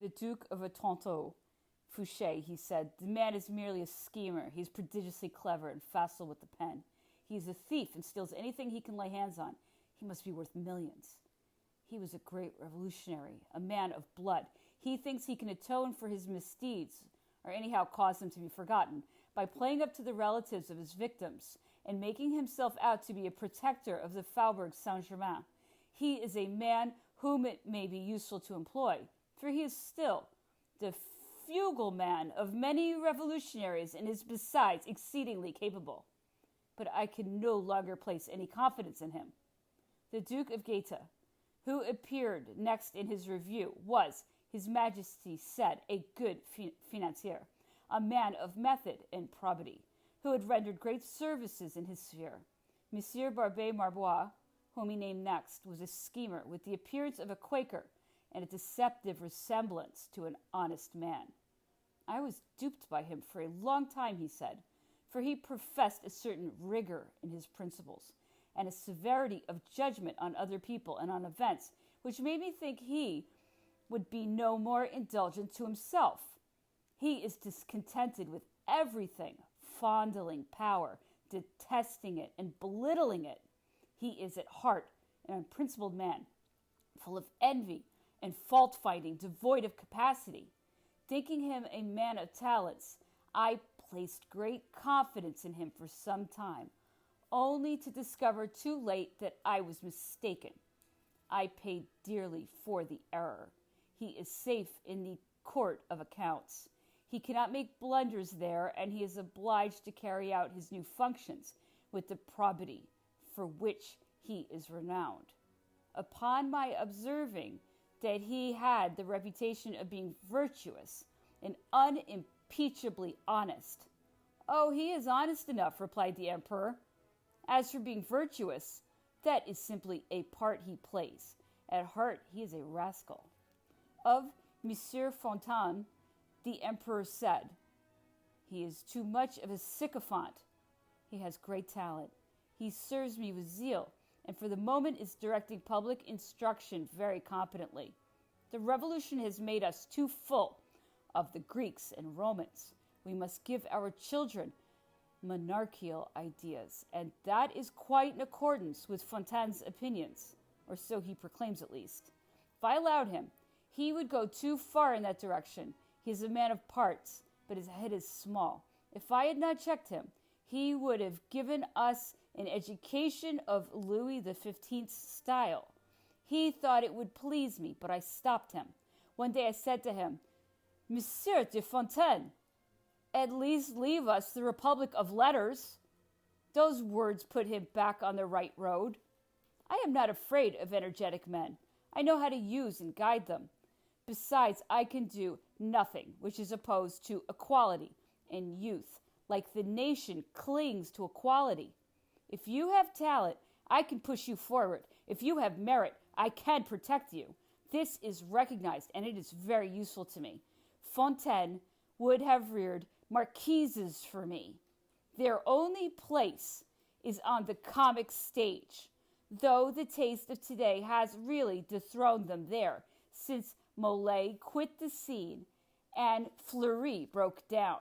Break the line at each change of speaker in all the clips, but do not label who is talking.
The Duke of Otranto, Fouché, he said, the man is merely a schemer. He is prodigiously clever and facile with the pen. He is a thief and steals anything he can lay hands on. He must be worth millions. He was a great revolutionary, a man of blood. He thinks he can atone for his misdeeds, or anyhow cause them to be forgotten, by playing up to the relatives of his victims and making himself out to be a protector of the Faubourg Saint-Germain. He is a man whom it may be useful to employ, for he is still the fugleman of many revolutionaries and is besides exceedingly capable. But I can no longer place any confidence in him. The Duke of Gaeta, who appeared next in his review, was, His Majesty said, a good financier, a man of method and probity, who had rendered great services in his sphere. Monsieur Barbé Marbois, whom he named next, was a schemer with the appearance of a Quaker and a deceptive resemblance to an honest man. I was duped by him for a long time, he said, for he professed a certain rigor in his principles and a severity of judgment on other people and on events, which made me think he would be no more indulgent to himself. He is discontented with everything, fondling power, detesting it, and belittling it. He is at heart an unprincipled man, full of envy and fault-finding, devoid of capacity. Thinking him a man of talents, I placed great confidence in him for some time, only to discover too late that I was mistaken. I paid dearly for the error. He is safe in the Court of Accounts. He cannot make blunders there, and he is obliged to carry out his new functions with the probity for which he is renowned. Upon my observing that he had the reputation of being virtuous and unimpeachably honest. Oh, he is honest enough, replied the emperor. As for being virtuous, that is simply a part he plays. At heart, he is a rascal. Of Monsieur Fontaine, the emperor said, he is too much of a sycophant. He has great talent. He serves me with zeal, and for the moment is directing public instruction very competently. The revolution has made us too full of the Greeks and Romans. We must give our children monarchical ideas, and that is quite in accordance with Fontaine's opinions, or so he proclaims at least. If I allowed him, he would go too far in that direction. He is a man of parts, but his head is small. If I had not checked him, he would have given us an education of Louis XV's style. He thought it would please me, but I stopped him. One day I said to him, Monsieur de Fontaine, at least leave us the Republic of Letters. Those words put him back on the right road. I am not afraid of energetic men. I know how to use and guide them. Besides, I can do nothing which is opposed to equality and youth, like the nation clings to equality. If you have talent, I can push you forward. If you have merit, I can protect you. This is recognized, and it is very useful to me. Fontaine would have reared marquises for me. Their only place is on the comic stage, though the taste of today has really dethroned them there, since Molière quit the scene and Fleury broke down.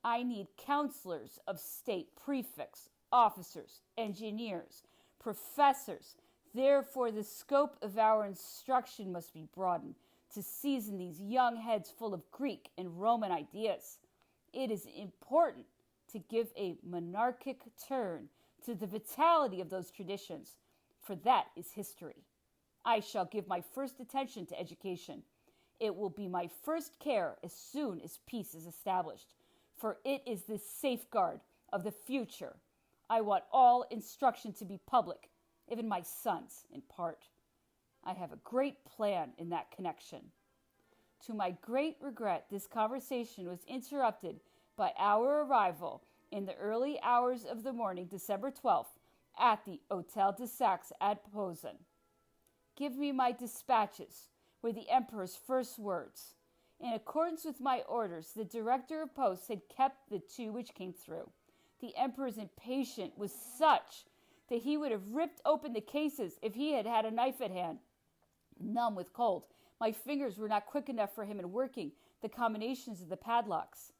I need counselors of state, prefects, officers, engineers, professors. Therefore, the scope of our instruction must be broadened to season these young heads full of Greek and Roman ideas. It is important to give a monarchic turn to the vitality of those traditions, for that is history. I shall give my first attention to education. It will be my first care as soon as peace is established, for it is the safeguard of the future. I want all instruction to be public, even my sons, in part. I have a great plan in that connection. To my great regret, this conversation was interrupted by our arrival in the early hours of the morning, December 12th, at the Hôtel de Saxe at Posen. Give me my dispatches, were the emperor's first words. In accordance with my orders, the director of posts had kept the two which came through. The emperor's impatience was such that he would have ripped open the cases if he had had a knife at hand. Numb with cold, My fingers were not quick enough for him in working the combinations of the padlocks.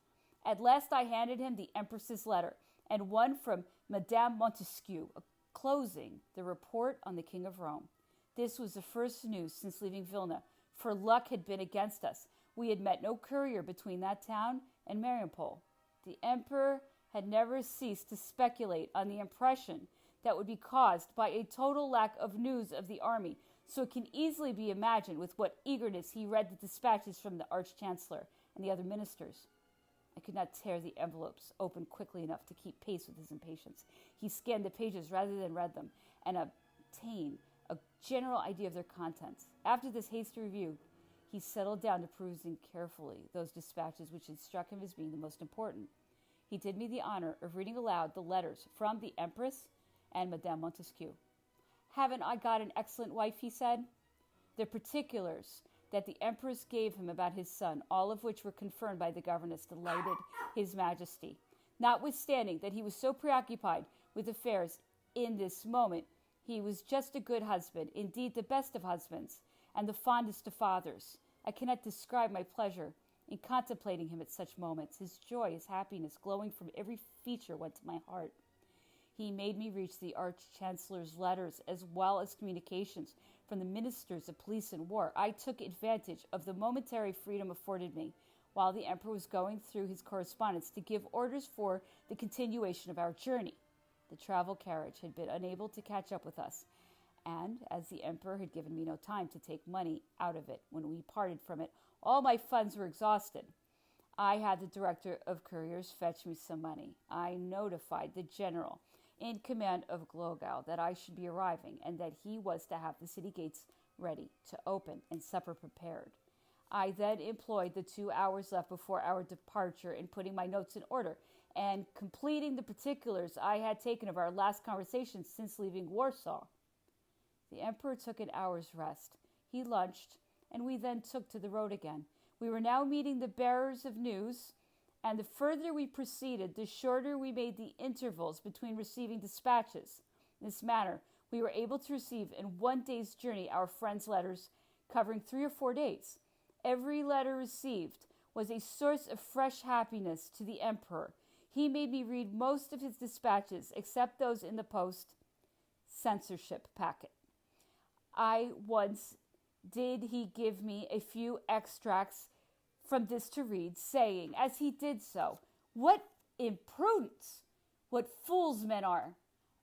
At last I handed him the Empress's letter, and one from Madame Montesquieu, closing the report on the King of Rome. This was the first news since leaving Vilna, for luck had been against us. We had met no courier between that town and Mariupol. The emperor had never ceased to speculate on the impression that would be caused by a total lack of news of the army, so it can easily be imagined with what eagerness he read the dispatches from the Arch-Chancellor and the other ministers. I could not tear the envelopes open quickly enough to keep pace with his impatience. He scanned the pages rather than read them, and obtained a general idea of their contents. After this hasty review, he settled down to perusing carefully those dispatches which had struck him as being the most important. He did me the honor of reading aloud the letters from the Empress and Madame Montesquieu. "Haven't I got an excellent wife?" he said. The particulars that the Empress gave him about his son, all of which were confirmed by the governess, delighted His Majesty. Notwithstanding that he was so preoccupied with affairs in this moment, he was just a good husband, indeed the best of husbands, and the fondest of fathers. I cannot describe my pleasure in contemplating him at such moments. His joy, his happiness, glowing from every feature, went to my heart. He made me reach the Arch-Chancellor's letters as well as communications from the ministers of police and war. I took advantage of the momentary freedom afforded me while the emperor was going through his correspondence to give orders for the continuation of our journey. The travel carriage had been unable to catch up with us, and as the emperor had given me no time to take money out of it when we parted from it, all my funds were exhausted. I had the director of couriers fetch me some money. I notified the general in command of Glogau that I should be arriving, and that he was to have the city gates ready to open and supper prepared. I then employed the 2 hours left before our departure in putting my notes in order and completing the particulars I had taken of our last conversation since leaving Warsaw. The emperor took an hour's rest. He lunched, and we then took to the road again. We were now meeting the bearers of news, and the further we proceeded, the shorter we made the intervals between receiving dispatches. In this manner, we were able to receive in 1 day's journey our friends' letters covering 3 or 4 days. Every letter received was a source of fresh happiness to the emperor. He made me read most of his dispatches, except those in the post censorship packet. I once did he give me a few extracts from this to read, saying, as he did so, "What imprudence! What fools men are!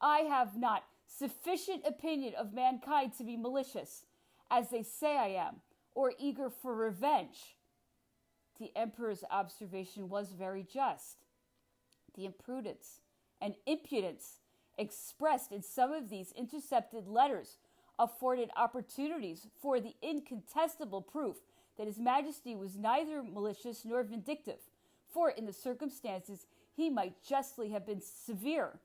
I have not sufficient opinion of mankind to be malicious, as they say I am, or eager for revenge." The emperor's observation was very just. The imprudence and impudence expressed in some of these intercepted letters afforded opportunities for the incontestable proof that His Majesty was neither malicious nor vindictive, for in the circumstances he might justly have been severe.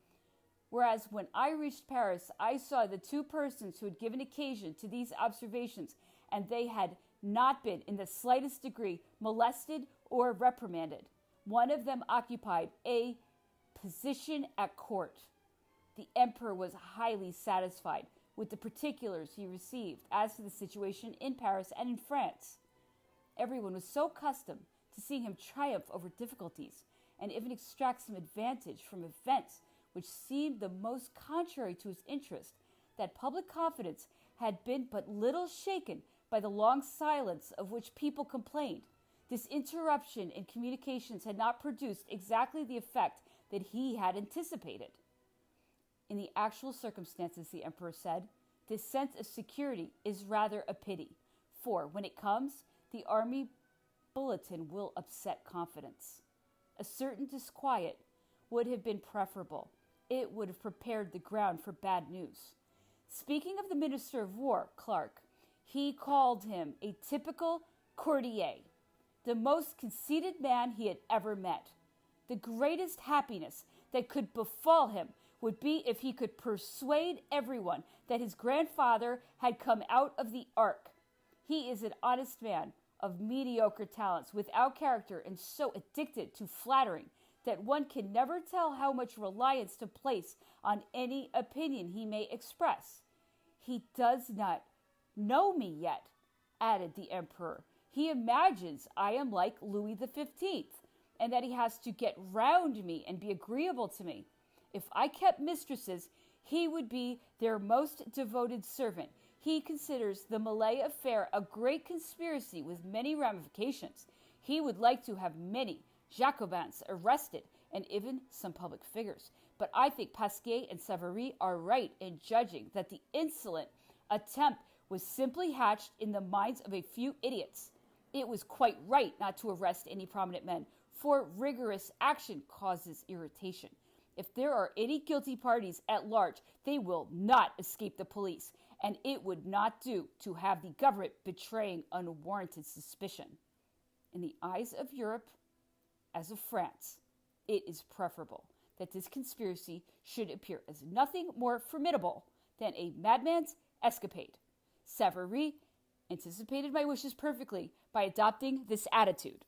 Whereas when I reached Paris, I saw the 2 persons who had given occasion to these observations, and they had not been in the slightest degree molested or reprimanded. One of them occupied a position at court. The emperor was highly satisfied with the particulars he received as to the situation in Paris and in France. Everyone was so accustomed to seeing him triumph over difficulties and even extract some advantage from events which seemed the most contrary to his interest, that public confidence had been but little shaken by the long silence of which people complained. This interruption in communications had not produced exactly the effect that he had anticipated. In the actual circumstances, the emperor said, this sense of security is rather a pity, for when it comes, the army bulletin will upset confidence. A certain disquiet would have been preferable. It would have prepared the ground for bad news. Speaking of the Minister of War, Clark, he called him a typical courtier, the most conceited man he had ever met. The greatest happiness that could befall him would be if he could persuade everyone that his grandfather had come out of the ark. He is an honest man of mediocre talents, without character, and so addicted to flattering that one can never tell how much reliance to place on any opinion he may express. He does not know me yet, added the emperor. He imagines I am like Louis XV, and that he has to get round me and be agreeable to me. If I kept mistresses, he would be their most devoted servant. He considers the Malay affair a great conspiracy with many ramifications. He would like to have many Jacobins arrested and even some public figures. But I think Pasquier and Savary are right in judging that the insolent attempt was simply hatched in the minds of a few idiots. It was quite right not to arrest any prominent men, for rigorous action causes irritation. If there are any guilty parties at large, they will not escape the police, and it would not do to have the government betraying unwarranted suspicion. In the eyes of Europe, as of France, it is preferable that this conspiracy should appear as nothing more formidable than a madman's escapade. Savary anticipated my wishes perfectly by adopting this attitude.